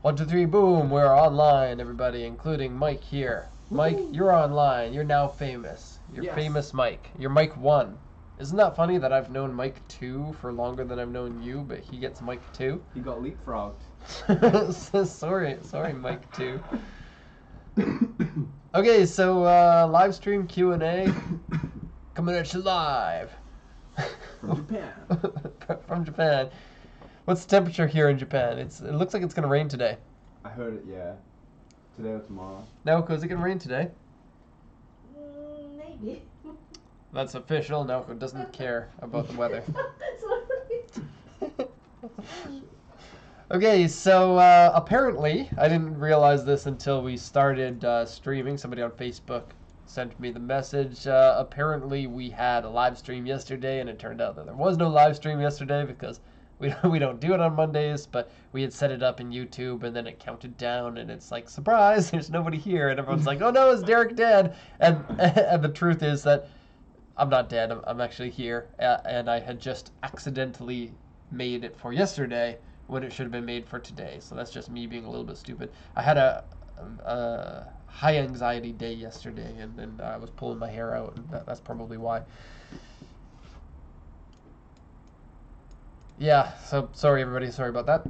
1, 2, 3, boom, we're online, everybody, including Mike here. Mike, you're online. You're now famous. You're famous Mike. You're Mike 1. Isn't that funny that I've known Mike 2 for longer than I've known you, but he gets Mike 2? He got leapfrogged. sorry, Mike 2. Okay, so live stream Q&A coming at you live. From Japan. From Japan. What's the temperature here in Japan? It looks like it's going to rain today. I heard it, yeah. Today or tomorrow. Naoko, is it going to rain today? Maybe. That's official. Naoko doesn't care about the weather. Okay, so apparently, I didn't realize this until we started streaming. Somebody on Facebook sent me the message. Apparently, we had a live stream yesterday, and it turned out that there was no live stream yesterday because we don't do it on Mondays, but we had set it up in YouTube, and then it counted down, and it's like, surprise, there's nobody here, and everyone's like, oh no, is Derek dead? And the truth is that I'm not dead, I'm actually here, and I had just accidentally made it for yesterday when it should have been made for today, so that's just me being a little bit stupid. I had a high anxiety day yesterday, and I was pulling my hair out, and that's probably why. Yeah, so sorry everybody, sorry about that.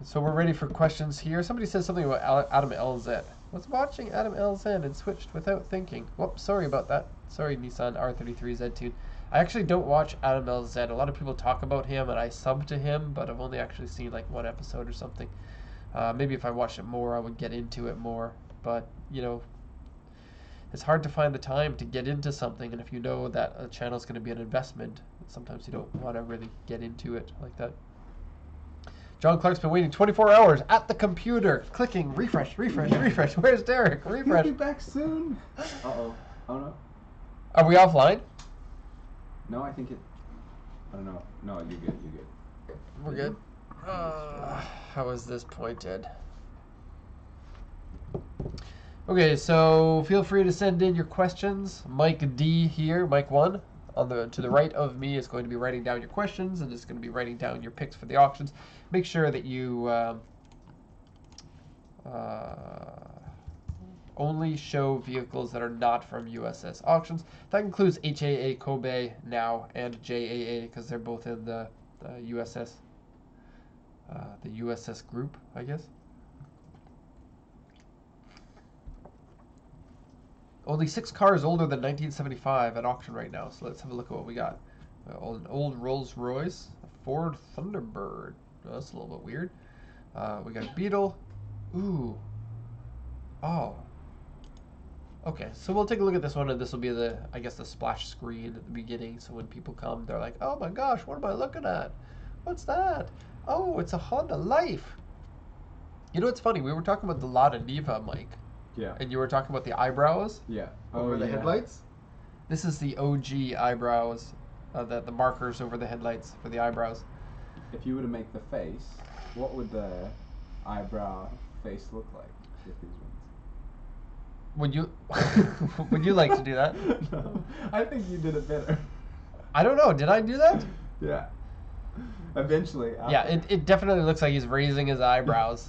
So we're ready for questions here. Somebody says something about Adam LZ. Was watching Adam LZ and switched without thinking. Whoops, sorry about that. Sorry, Nissan R33Z2. I actually don't watch Adam LZ. A lot of people talk about him and I sub to him, but I've only actually seen like one episode or something. Maybe if I watched it more, I would get into it more. But, you know, it's hard to find the time to get into something, and if you know that a channel is going to be an investment, sometimes you don't want to really get into it like that. John Clark's been waiting 24 hours at the computer, clicking refresh, refresh, refresh. Where's Derek? Refresh. He'll be back soon. Uh-oh. Oh, no. Are we offline? No, I think it... I don't know. No, you're good, you're good. We're good. How is this pointed? Okay, so feel free to send in your questions. Mike D here, Mike 1, to the right of me is going to be writing down your questions and is going to be writing down your picks for the auctions. Make sure that you only show vehicles that are not from USS auctions. That includes HAA Kobe now and JAA because they're both in the USS group, I guess. Only 6 cars older than 1975 at auction right now, so let's have a look at what we got. An old Rolls Royce, a Ford Thunderbird. Oh, that's a little bit weird. We got a Beetle. Ooh. Oh. Okay, so we'll take a look at this one, and this will be the, I guess, the splash screen at the beginning, so when people come, they're like, oh my gosh, what am I looking at? What's that? Oh, it's a Honda Life. You know what's funny? We were talking about the Lada Niva, Mike. Yeah. And you were talking about the eyebrows? Yeah. Over the headlights? This is the OG eyebrows, the markers over the headlights for the eyebrows. If you were to make the face, what would the eyebrow face look like with these ones? Would you would you like to do that? No, I think you did it better. I don't know. Did I do that? Yeah. Eventually. Yeah, it definitely looks like he's raising his eyebrows.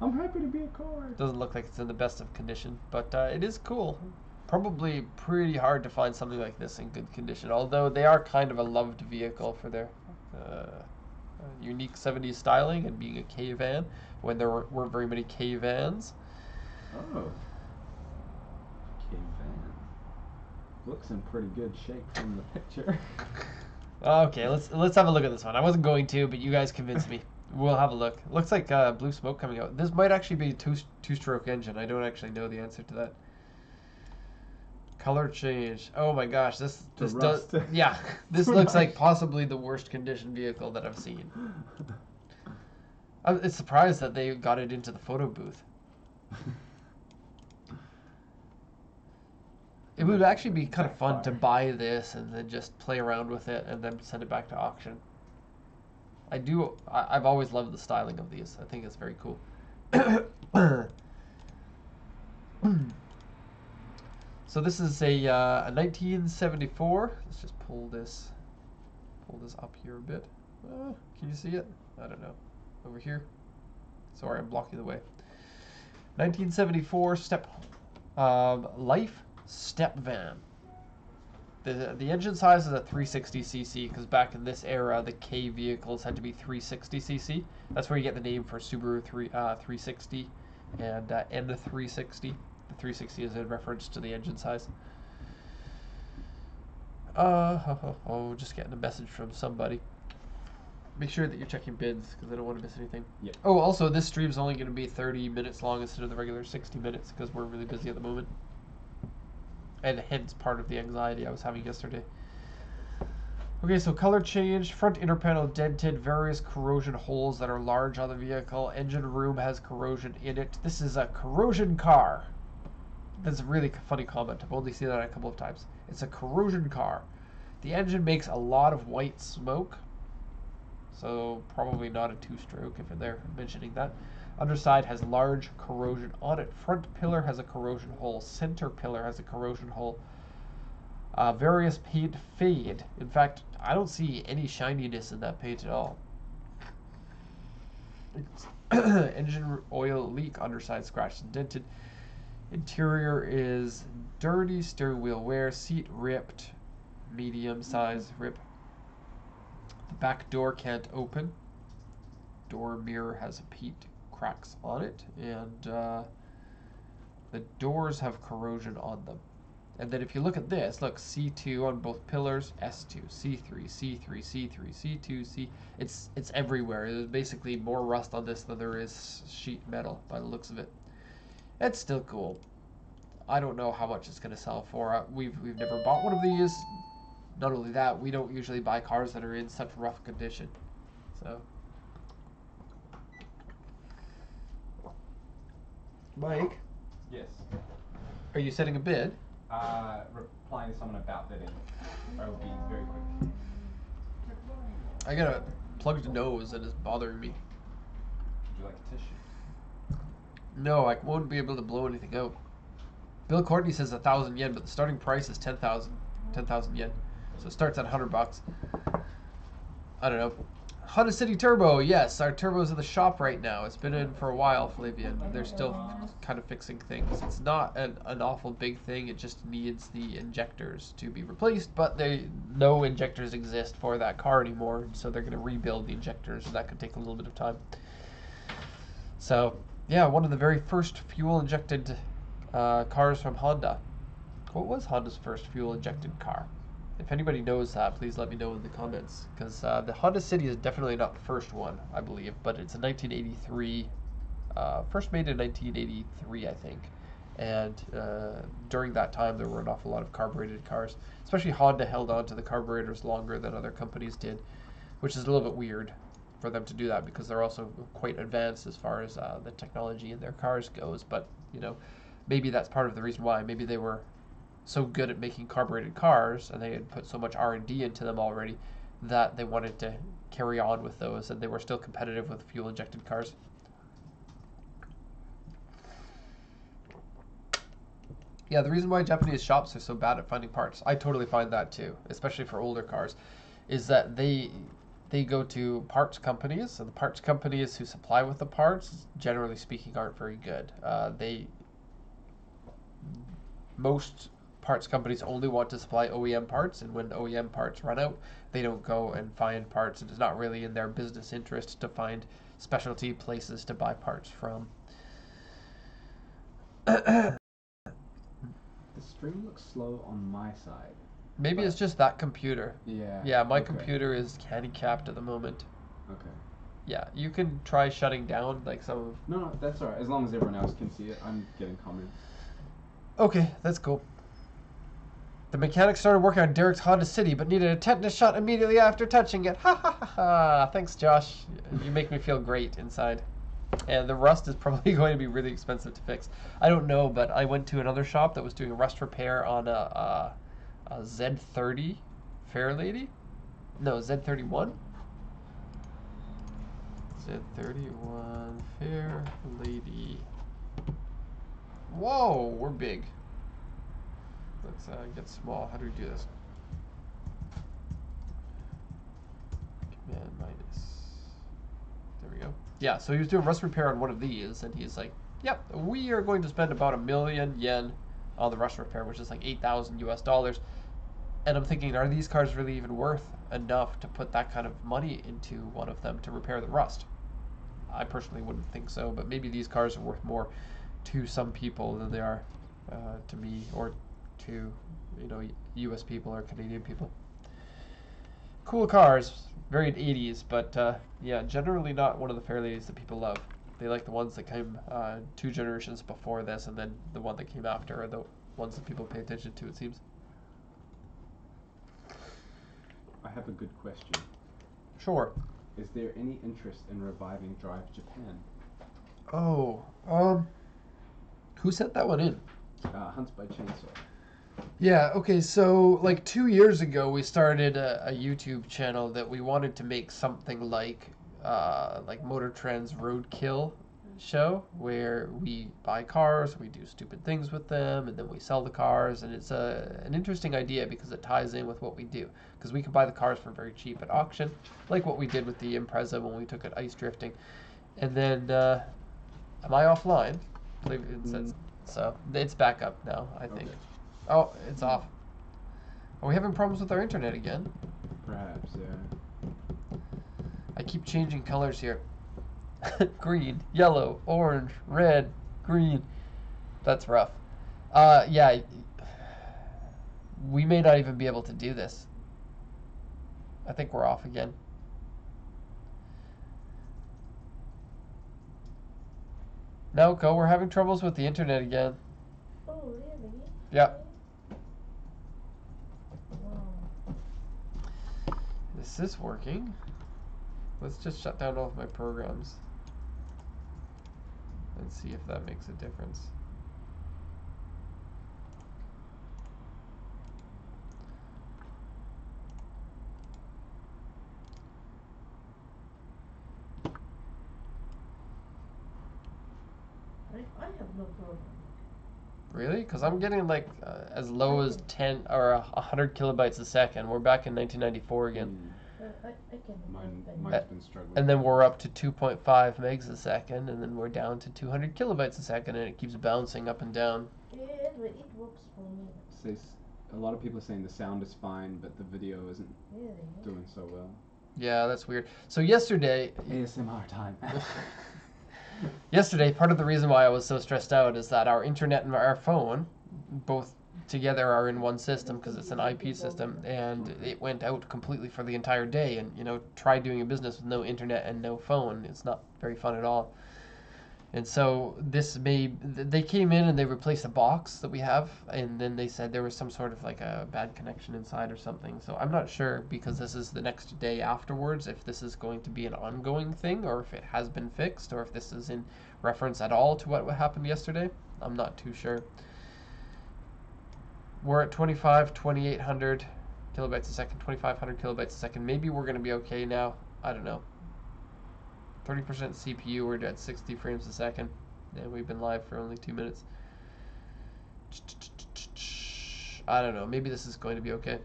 I'm happy to be a car. Doesn't look like it's in the best of condition, but it is cool. Probably pretty hard to find something like this in good condition, although they are kind of a loved vehicle for their unique 70s styling and being a K-van when there weren't very many K-vans. Oh. K-van. Looks in pretty good shape from the picture. Okay, let's have a look at this one. I wasn't going to, but you guys convinced me. We'll have a look. Looks like blue smoke coming out. This might actually be a two-stroke engine. I don't actually know the answer to that. Color change. Oh my gosh, this does, yeah. This looks like possibly the worst condition vehicle that I've seen. I'm surprised that they got it into the photo booth. It would actually be kind of fun to buy this and then just play around with it and then send it back to auction. I've always loved the styling of these. I think it's very cool. So this is a 1974. Let's just pull this up here a bit. Can you see it? I don't know. over here. Sorry, I'm blocking the way. 1974 Life step van. The engine size is a 360cc because back in this era, the K vehicles had to be 360cc. That's where you get the name for Subaru 360 and N360. The 360 is in reference to the engine size. Just getting a message from somebody. Make sure that you're checking bids because I don't want to miss anything. Yep. Oh, also, this stream's only going to be 30 minutes long instead of the regular 60 minutes because we're really busy at the moment. And hence part of the anxiety I was having yesterday. Okay, so color change. Front inner panel dented. Various corrosion holes that are large on the vehicle. Engine room has corrosion in it. This is a corrosion car. That's a really funny comment. I've only seen that a couple of times. It's a corrosion car. The engine makes a lot of white smoke. So probably not a two-stroke if they're mentioning that. Underside has large corrosion on it. Front pillar has a corrosion hole. Center pillar has a corrosion hole. Various paint fade. In fact, I don't see any shininess in that paint at all. Engine oil leak. Underside scratched and dented. Interior is dirty. Steering wheel wear. Seat ripped. Medium size rip. The back door can't open. Door mirror has paint cracks on it, and the doors have corrosion on them. And then if you look at this, look, C2 on both pillars, S2, C3, C3, C3, C2, C. It's everywhere. There's basically more rust on this than there is sheet metal by the looks of it. It's still cool. I don't know how much it's going to sell for. We've never bought one of these. Not only that, we don't usually buy cars that are in such rough condition. So, Mike, Yes. are you setting a bid? Replying to someone about bidding. I will be very quick. I got a plugged nose and it's bothering me. Would you like a tissue? No, I won't be able to blow anything out. Bill Courtney says 1,000 yen, but the starting price is 10,000 yen. So it starts at $100. I don't know. Honda City Turbo, yes, our turbo's in the shop right now. It's been in for a while, Flavian. They're still kind of fixing things. It's not an awful big thing. It just needs the injectors to be replaced, but no injectors exist for that car anymore, so they're going to rebuild the injectors, and that could take a little bit of time. So, yeah, one of the very first fuel-injected cars from Honda. What was Honda's first fuel-injected car? If anybody knows that, please let me know in the comments. Because the Honda City is definitely not the first one, I believe. But it's a 1983, first made in 1983, I think. And during that time, there were an awful lot of carbureted cars. Especially Honda held on to the carburetors longer than other companies did. Which is a little bit weird for them to do that. Because they're also quite advanced as far as the technology in their cars goes. But, you know, maybe that's part of the reason why. Maybe they were so good at making carbureted cars, and they had put so much R&D into them already, that they wanted to carry on with those, and they were still competitive with fuel-injected cars. Yeah, the reason why Japanese shops are so bad at finding parts, I totally find that too, especially for older cars, is that they go to parts companies, and the parts companies who supply with the parts, generally speaking, aren't very good. Most parts companies only want to supply OEM parts, and when OEM parts run out, they don't go and find parts. It is not really in their business interest to find specialty places to buy parts from. The stream looks slow on my side. Maybe it's just that computer. Yeah. Yeah, my okay. computer is handicapped at the moment. Okay. Yeah, you can try shutting down like some of... No, that's alright. As long as everyone else can see it, I'm getting comments. Okay, that's cool. The mechanic started working on Derek's Honda City, but needed a tetanus shot immediately after touching it. Ha ha ha ha. Thanks, Josh. You make me feel great inside. And the rust is probably going to be really expensive to fix. I don't know, but I went to another shop that was doing a rust repair on a Z30 Fairlady? No, Z31? Z31 Fairlady. Whoa, we're big. Let's get small. How do we do this? Command minus. There we go. Yeah, so he was doing rust repair on one of these, and he's like, "Yep, we are going to spend about $1,000,000 yen on the rust repair, which is like 8,000 US dollars." And I'm thinking, are these cars really even worth enough to put that kind of money into one of them to repair the rust? I personally wouldn't think so, but maybe these cars are worth more to some people than they are to me or to U.S. people or Canadian people. Cool cars, very 80s, but yeah, generally not one of the Fairladies that people love. They like the ones that came 2 generations before this, and then the one that came after are the ones that people pay attention to, it seems. I have a good question. Sure. Is there any interest in reviving Drive Japan? Oh, who sent that one in? Hunts by Chainsaw. Yeah, okay, so like 2 years ago we started a YouTube channel that we wanted to make something like Motor Trend's Roadkill show, where we buy cars, we do stupid things with them, and then we sell the cars, and it's an interesting idea because it ties in with what we do. Because we can buy the cars for very cheap at auction, like what we did with the Impreza when we took it ice drifting. And then, am I offline? It says, so it's back up now, I think. Okay. Oh, it's off. Are we having problems with our internet again? Perhaps, yeah. I keep changing colors here. Green, yellow, orange, red, green. That's rough. Yeah, we may not even be able to do this. I think we're off again. Naoko, we're having troubles with the internet again. Oh, really? Yep. Wow. This is working. Let's just shut down all of my programs and see if that makes a difference. I have no problem. Really? Because I'm getting like as low as 10 or 100 kilobytes a second. We're back in 1994 again. I can. Mine's been struggling. And then we're up to 2.5 megs a second, and then we're down to 200 kilobytes a second, and it keeps bouncing up and down. Yeah, but it works for me. A lot of people are saying the sound is fine, but the video isn't Really? doing so well. Yeah, that's weird. So yesterday, ASMR time. yesterday, part of the reason why I was so stressed out is that our internet and our phone, both together, are in one system because it's an IP system, and it went out completely for the entire day. And try doing a business with no internet and no phone. It's not very fun at all. And so they came in and they replaced the box that we have, and then they said there was some sort of like a bad connection inside or something. So I'm not sure, because this is the next day afterwards, if this is going to be an ongoing thing or if it has been fixed, or if this is in reference at all to what happened yesterday. I'm not too sure. We're at 2,800 kilobytes a second, 2,500 kilobytes a second. Maybe we're going to be okay now. I don't know. 30% CPU, we're at 60 frames a second, and we've been live for only 2 minutes. I don't know, maybe this is going to be okay.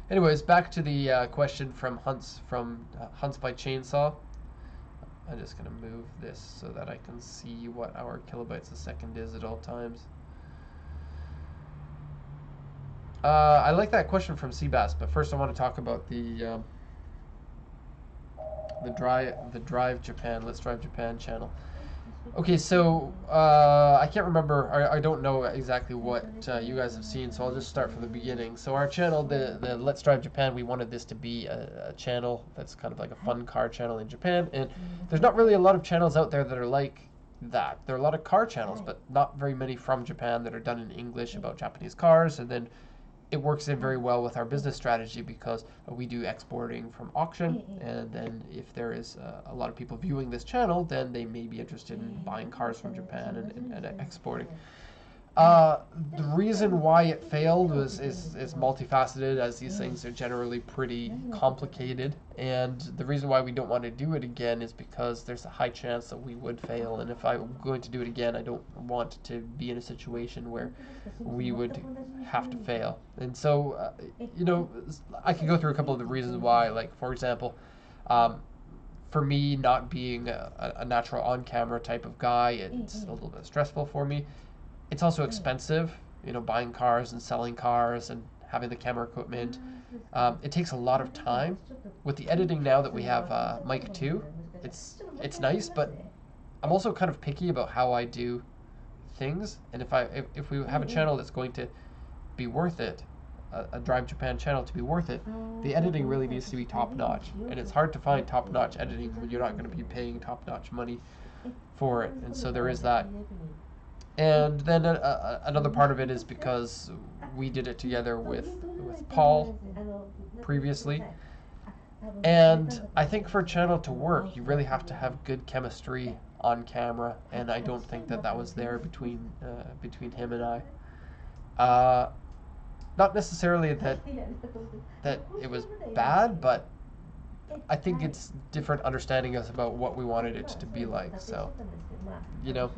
Anyways, back to the question from Hunts by Chainsaw. I'm just going to move this so that I can see what our kilobytes a second is at all times. I like that question from Seabass, but first I want to talk about the Drive Japan, Let's Drive Japan channel. Okay, so I can't remember, I don't know exactly what you guys have seen, so I'll just start from the beginning. So our channel, the Let's Drive Japan, we wanted this to be a channel that's kind of like a fun car channel in Japan, and there's not really a lot of channels out there that are like that. There are a lot of car channels, but not very many from Japan that are done in English about Japanese cars, and then it works in very well with our business strategy because we do exporting from auction, and then if there is a lot of people viewing this channel, then they may be interested in buying cars from Japan and exporting. The reason why it failed is multifaceted, as these things are generally pretty complicated, and the reason why we don't want to do it again is because there's a high chance that we would fail, and if I'm going to do it again, I don't want to be in a situation where we would have to fail. And so, I could go through a couple of the reasons why, like, for example, for me, not being a natural on-camera type of guy, it's a little bit stressful for me. It's also expensive, you know, buying cars and selling cars and having the camera equipment. It takes a lot of time. With the editing now that we have Mic 2, it's nice, but I'm also kind of picky about how I do things. And if we have a channel that's going to be worth it, a Drive Japan channel to be worth it, the editing really needs to be top notch. And it's hard to find top notch editing when you're not going to be paying top notch money for it. And so there is that. And then another part of it is because we did it together with Paul previously. And I think for a channel to work, you really have to have good chemistry on camera, and I don't think that was there between him and I. Not necessarily that it was bad, but I think it's different understanding us about what we wanted it to be like. So, you know,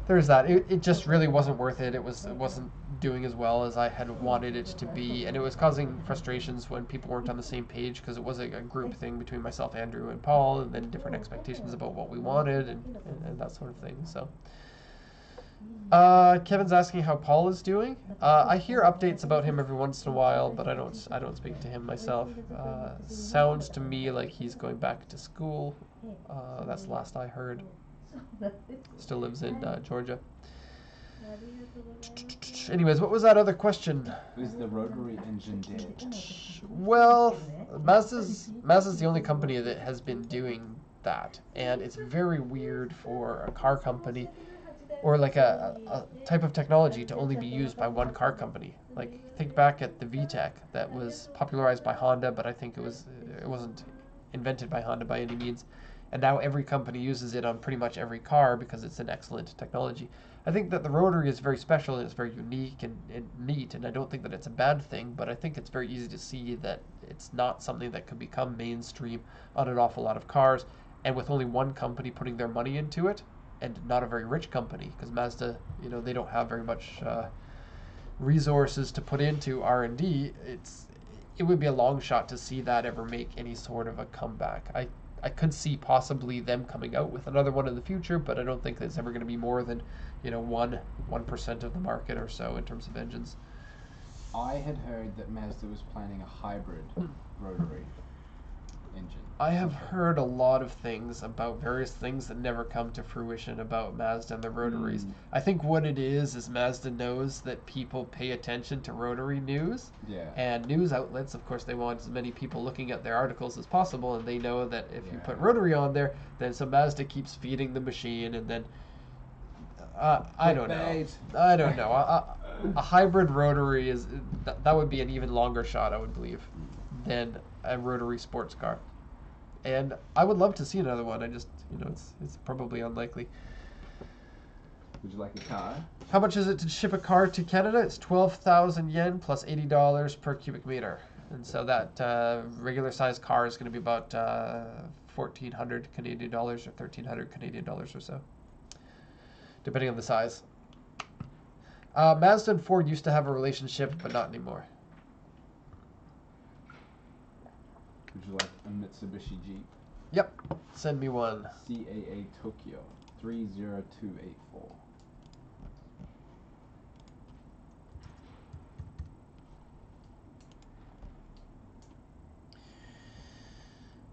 there's that. It just really wasn't worth it. It wasn't doing as well as I had wanted it to be, and it was causing frustrations when people weren't on the same page, because it was a group thing between myself, Andrew, and Paul, and then different expectations about what we wanted and that sort of thing. So. Kevin's asking how Paul is doing. I hear updates about him every once in a while, but I don't speak to him myself. Sounds to me like he's going back to school. That's the last I heard. Still lives in Georgia. Anyways, what was that other question? Is the rotary engine dead? Well, Mazda's the only company that has been doing that, and it's very weird for a car company or like a type of technology to only be used by one car company. Like, think back at the VTEC that was popularized by Honda, but I think it wasn't invented by Honda by any means. And now every company uses it on pretty much every car because it's an excellent technology. I think that the rotary is very special and it's very unique and neat, and I don't think that it's a bad thing, but I think it's very easy to see that it's not something that could become mainstream on an awful lot of cars, and with only one company putting their money into it, and not a very rich company, because Mazda, you know, they don't have very much resources to put into R&D. It would be a long shot to see that ever make any sort of a comeback. I could see possibly them coming out with another one in the future, but I don't think it's ever going to be more than, you know, 1% of the market or so in terms of engines. I had heard that Mazda was planning a hybrid rotary engine. I have heard a lot of things about various things that never come to fruition about Mazda and the rotaries. I think what it is Mazda knows that people pay attention to rotary news. Yeah. And news outlets, of course, they want as many people looking at their articles as possible, and they know that if you put rotary on there, then so Mazda keeps feeding the machine, and then I don't know. I don't know. A hybrid rotary that would be an even longer shot, I would believe, than a rotary sports car. And I would love to see another one. I just, you know, it's probably unlikely. Would you like a car? How much is it to ship a car to Canada? It's 12,000 yen plus $80 per cubic meter. And so that regular size car is going to be about 1,400 Canadian dollars or 1,300 Canadian dollars or so, depending on the size. Mazda and Ford used to have a relationship, but not anymore. Would you like a Mitsubishi Jeep? Yep. Send me one. CAA Tokyo 30284.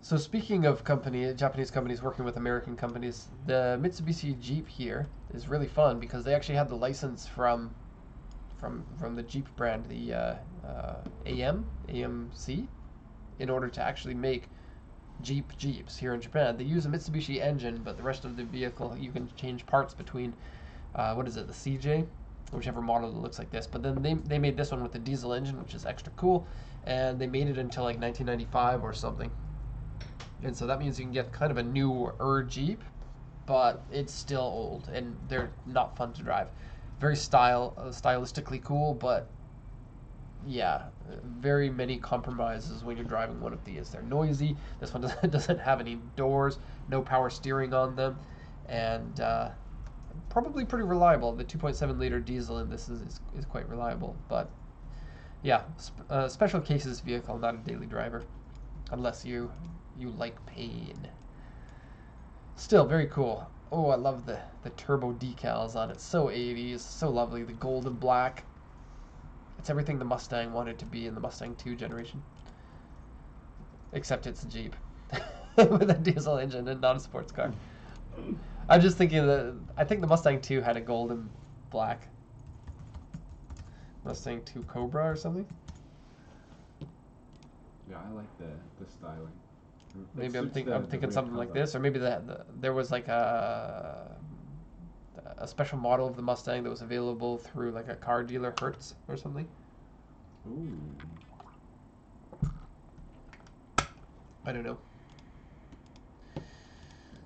So speaking of Japanese companies working with American companies, the Mitsubishi Jeep here is really fun because they actually had the license from the Jeep brand, the AMC, in order to actually make Jeeps here in Japan. They use a Mitsubishi engine, but the rest of the vehicle you can change parts between, what is it, the CJ, whichever model that looks like this. But then they made this one with the diesel engine, which is extra cool, and they made it until like 1995 or something. And so that means you can get kind of a newer Jeep, but it's still old, and they're not fun to drive. Very stylistically cool, but yeah, very many compromises when you're driving one of these. They're noisy. This one doesn't have any doors, no power steering on them, and probably pretty reliable. The 2.7 liter diesel in this is quite reliable, but yeah, special cases vehicle, not a daily driver. unless you like pain. Still very cool. Oh, I love the turbo decals on it. So 80s, so lovely. The gold and black. It's everything the Mustang wanted to be in the Mustang 2 generation. Except it's a Jeep with a diesel engine and not a sports car. I'm just thinking that I think the Mustang 2 had a gold and black. Mustang 2 Cobra or something. Yeah, I like the styling. Maybe I'm thinking something like this, or maybe there was like a special model of the Mustang that was available through like a car dealer, Hertz or something. Ooh. I don't know.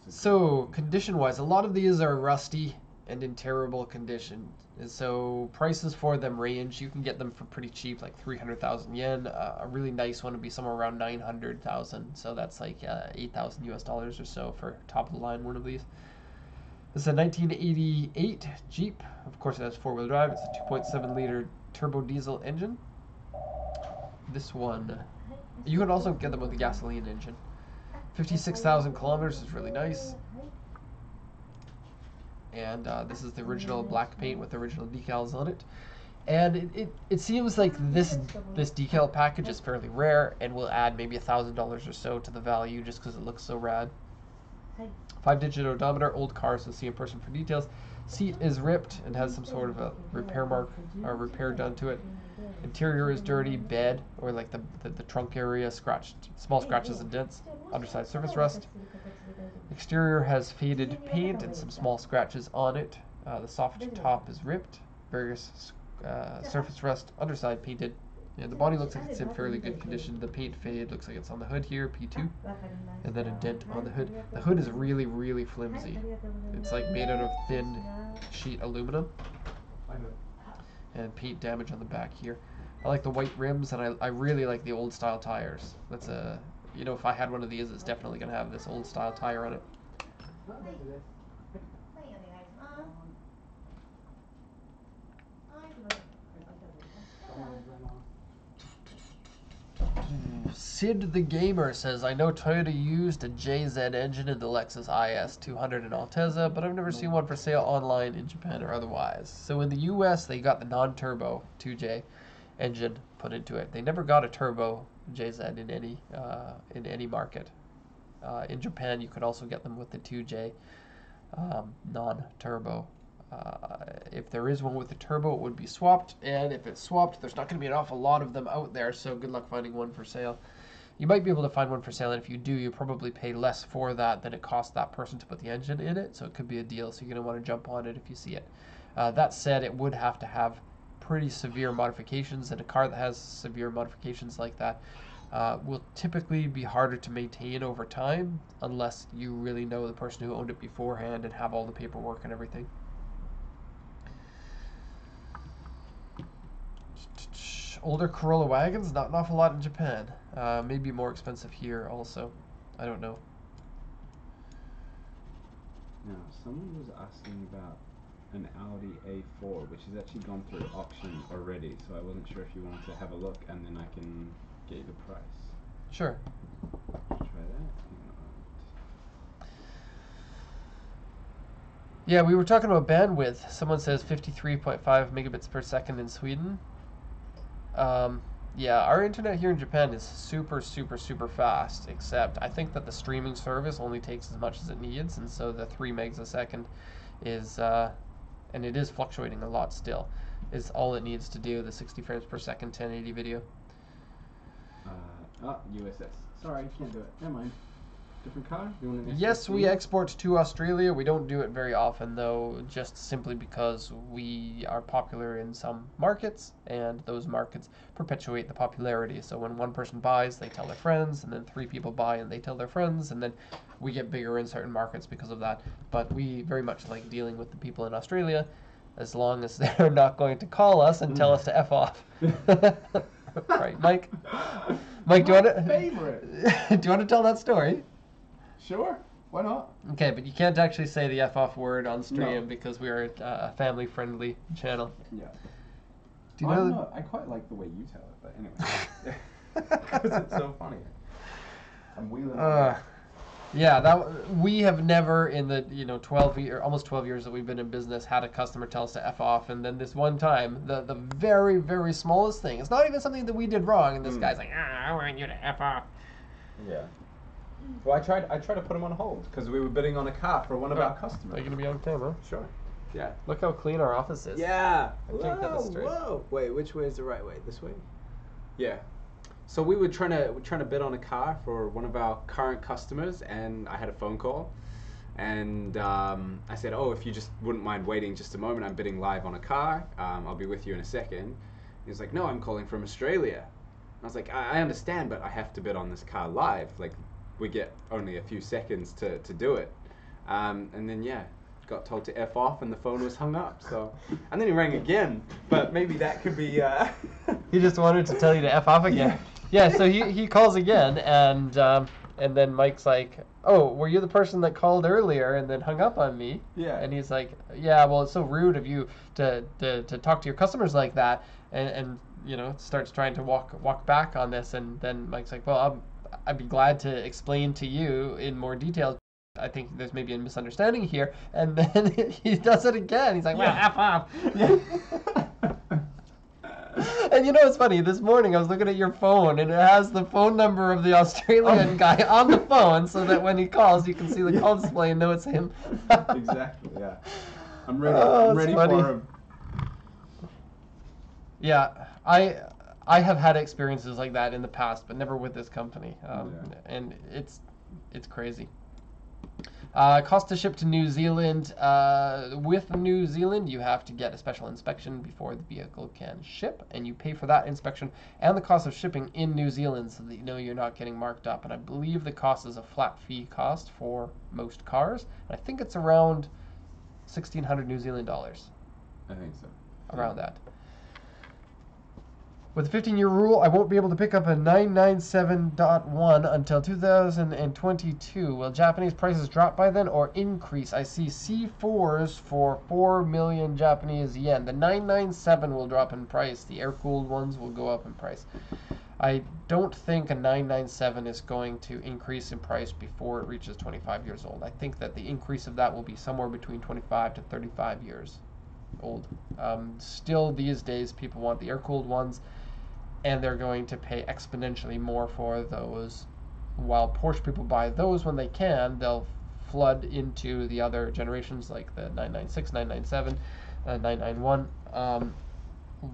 So condition-wise, a lot of these are rusty and in terrible condition. And so prices for them range. You can get them for pretty cheap, like 300,000 yen. A really nice one would be somewhere around 900,000. So that's like 8,000 US dollars or so for top of the line one of these. This is a 1988 Jeep. Of course, it has four-wheel drive. It's a 2.7 liter turbo diesel engine. This one, you can also get them with a gasoline engine. 56,000 kilometers is really nice. And this is the original black paint with the original decals on it. And it seems like this decal package is fairly rare and will add maybe $1,000 or so to the value just because it looks so rad. 5-digit odometer, old car, so see in person for details. Seat is ripped and has some sort of a repair mark or repair done to it. Interior is dirty, bed or like the trunk area scratched, small scratches and dents. Underside surface rust. Exterior has faded paint and some small scratches on it. The soft top is ripped. Various surface rust. Underside painted. And the body looks like it's in fairly good condition. The paint fade looks like it's on the hood here, P2. And then a dent on the hood. The hood is really, really flimsy. It's like made out of thin sheet aluminum. And paint damage on the back here. I like the white rims, and I really like the old style tires. That's a, you know, if I had one of these, it's definitely gonna have this old style tire on it. Sid the Gamer says, I know Toyota used a JZ engine in the Lexus IS 200 in Altezza, but I've never seen one for sale online in Japan or otherwise. So in the US, they got the non-turbo 2J engine put into it. They never got a turbo JZ in any market. In Japan, you could also get them with the 2J non-turbo. If there is one with the turbo, it would be swapped, and if it's swapped, there's not going to be an awful lot of them out there, so good luck finding one for sale. You might be able to find one for sale, and if you do, you probably pay less for that than it cost that person to put the engine in it, so it could be a deal, so you're going to want to jump on it if you see it. That said, it would have to have pretty severe modifications, and a car that has severe modifications like that will typically be harder to maintain over time unless you really know the person who owned it beforehand and have all the paperwork and everything. Older Corolla wagons, not an awful lot in Japan. Maybe more expensive here also. I don't know. Now, someone was asking about an Audi A4, which has actually gone through auction already, so I wasn't sure if you wanted to have a look and then I can get you the price. Sure. Try that. Yeah, we were talking about bandwidth. Someone says 53.5 megabits per second in Sweden. Yeah, our internet here in Japan is super, super, super fast, except I think that the streaming service only takes as much as it needs, and so the 3 megs a second is, and it is fluctuating a lot still, is all it needs to do, the 60 frames per second 1080 video. USS. Sorry, can't do it. Never mind. Different car? You want an Yes, we export to Australia. We don't do it very often, though, just simply because we are popular in some markets, and those markets perpetuate the popularity. So when one person buys, they tell their friends, and then 3 people buy and they tell their friends, and then we get bigger in certain markets because of that. But we very much like dealing with the people in Australia, as long as they're not going to call us and tell us to F off. Right, Mike? Mike, do you want to tell that story? Sure, why not? Okay, but you can't actually say the F off word on stream because we are a family-friendly channel. Yeah. Do you know? I quite like the way you tell it, but anyway. Because it's so funny. I'm wheeling. Yeah, we have never in the almost 12 years that we've been in business had a customer tell us to F off, and then this one time the very, very smallest thing, it's not even something that we did wrong, and this guy's like, I want you to F off. Yeah. Well, I tried to put him on hold because we were bidding on a car for one of our customers. Are you gonna be on camera? Sure. Yeah. Look how clean our office is. Yeah. I can't get this straight. Whoa. Wait, which way is the right way? This way? Yeah. So we were trying to bid on a car for one of our current customers, and I had a phone call, and I said, "Oh, if you just wouldn't mind waiting just a moment, I'm bidding live on a car. I'll be with you in a second." He's like, "No, I'm calling from Australia." I was like, I understand, but I have to bid on this car live. Like, we get only a few seconds to do it." And then, got told to F off, and the phone was hung up. So, and then he rang again, but maybe that could be... He just wanted to tell you to F off again. Yeah, so he calls again, and then Mike's like, "Oh, were you the person that called earlier and then hung up on me?" Yeah. And he's like, "Yeah, well, it's so rude of you to talk to your customers like that," and starts trying to walk back on this, and then Mike's like, "Well, I'd be glad to explain to you in more detail. I think there's maybe a misunderstanding here," and then he does it again. He's like, "Well, F off." Yeah. And it's funny, this morning I was looking at your phone, and it has the phone number of the Australian guy on the phone, so that when he calls, you can see the call display and know it's him. Exactly, yeah. I'm ready. I'm ready funny. for him. Yeah, I have had experiences like that in the past, but never with this company, and it's crazy. Cost to ship to New Zealand. With New Zealand, you have to get a special inspection before the vehicle can ship, and you pay for that inspection and the cost of shipping in New Zealand, so that you're not getting marked up. And I believe the cost is a flat fee cost for most cars. And I think it's around 1,600 New Zealand dollars. I think so. Around that. With the 15-year rule, I won't be able to pick up a 997.1 until 2022. Will Japanese prices drop by then or increase? I see C4s for 4 million Japanese yen. The 997 will drop in price. The air-cooled ones will go up in price. I don't think a 997 is going to increase in price before it reaches 25 years old. I think that the increase of that will be somewhere between 25 to 35 years old. Still, these days, people want the air-cooled ones, and they're going to pay exponentially more for those. While Porsche people buy those when they can, they'll flood into the other generations like the 996, 997, 991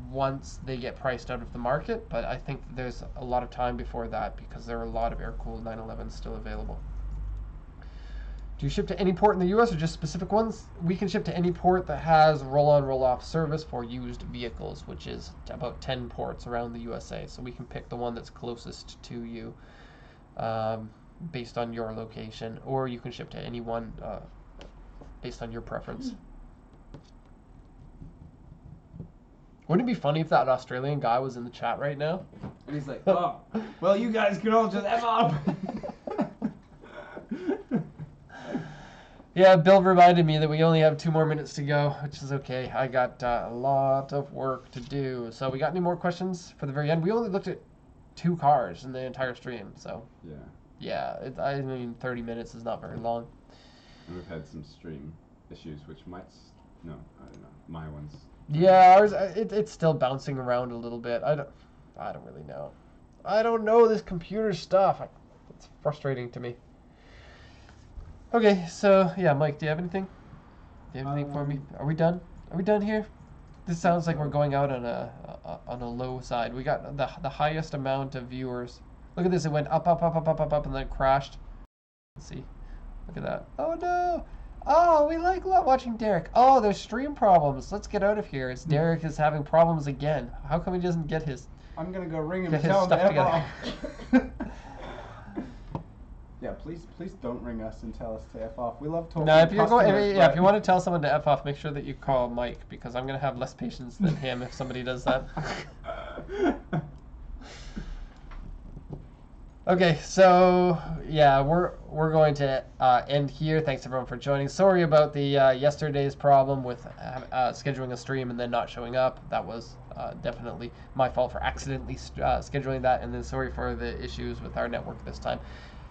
once they get priced out of the market. But I think there's a lot of time before that, because there are a lot of air-cooled 911s still available. Do you ship to any port in the U.S. or just specific ones? We can ship to any port that has roll-on, roll-off service for used vehicles, which is about 10 ports around the USA. So we can pick the one that's closest to you based on your location, or you can ship to any one based on your preference. Wouldn't it be funny if that Australian guy was in the chat right now? And he's like, "Oh, well, you guys can all just F off." Yeah, Bill reminded me that we only have 2 more minutes to go, which is okay. I got a lot of work to do. So we got any more questions for the very end? We only looked at 2 cars in the entire stream, so. Yeah, I mean, 30 minutes is not very long. And we've had some stream issues, which might... No, I don't know. My one's... Yeah, ours, it's still bouncing around a little bit. I don't really know. I don't know this computer stuff. It's frustrating to me. Okay, so yeah, Mike, do you have anything? Do you have anything for me? Are we done? Are we done here? This sounds like we're going out on a low side. We got the highest amount of viewers. Look at this, it went up, and then it crashed. Let's see. Look at that. Oh no! Oh, we like watching Derek. Oh, there's stream problems. Let's get out of here. It's Derek is having problems again. How come he doesn't get his... I'm gonna go ring him and tell him to F off. Yeah, please don't ring us and tell us to F off. We love talking No, to customers. if you want to tell someone to F off, make sure that you call Mike, because I'm going to have less patience than him if somebody does that. Okay, so yeah, we're going to end here. Thanks everyone for joining. Sorry about the yesterday's problem with scheduling a stream and then not showing up. That was definitely my fault for accidentally scheduling that, and then sorry for the issues with our network this time.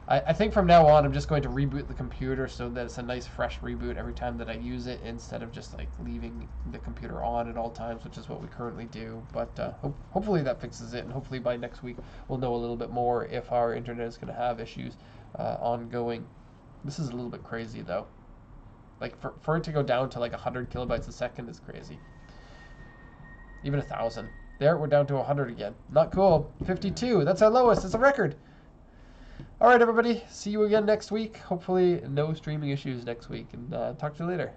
I think from now on I'm just going to reboot the computer so that it's a nice fresh reboot every time that I use it, instead of just like leaving the computer on at all times, which is what we currently do. But hopefully that fixes it, and hopefully by next week we'll know a little bit more if our internet is going to have issues ongoing. This is a little bit crazy though. Like for it to go down to like 100 kilobytes a second is crazy. Even 1,000. There, we're down to 100 again. Not cool. 52. That's our lowest. It's a record. All right, everybody. See you again next week. Hopefully, no streaming issues next week. And talk to you later.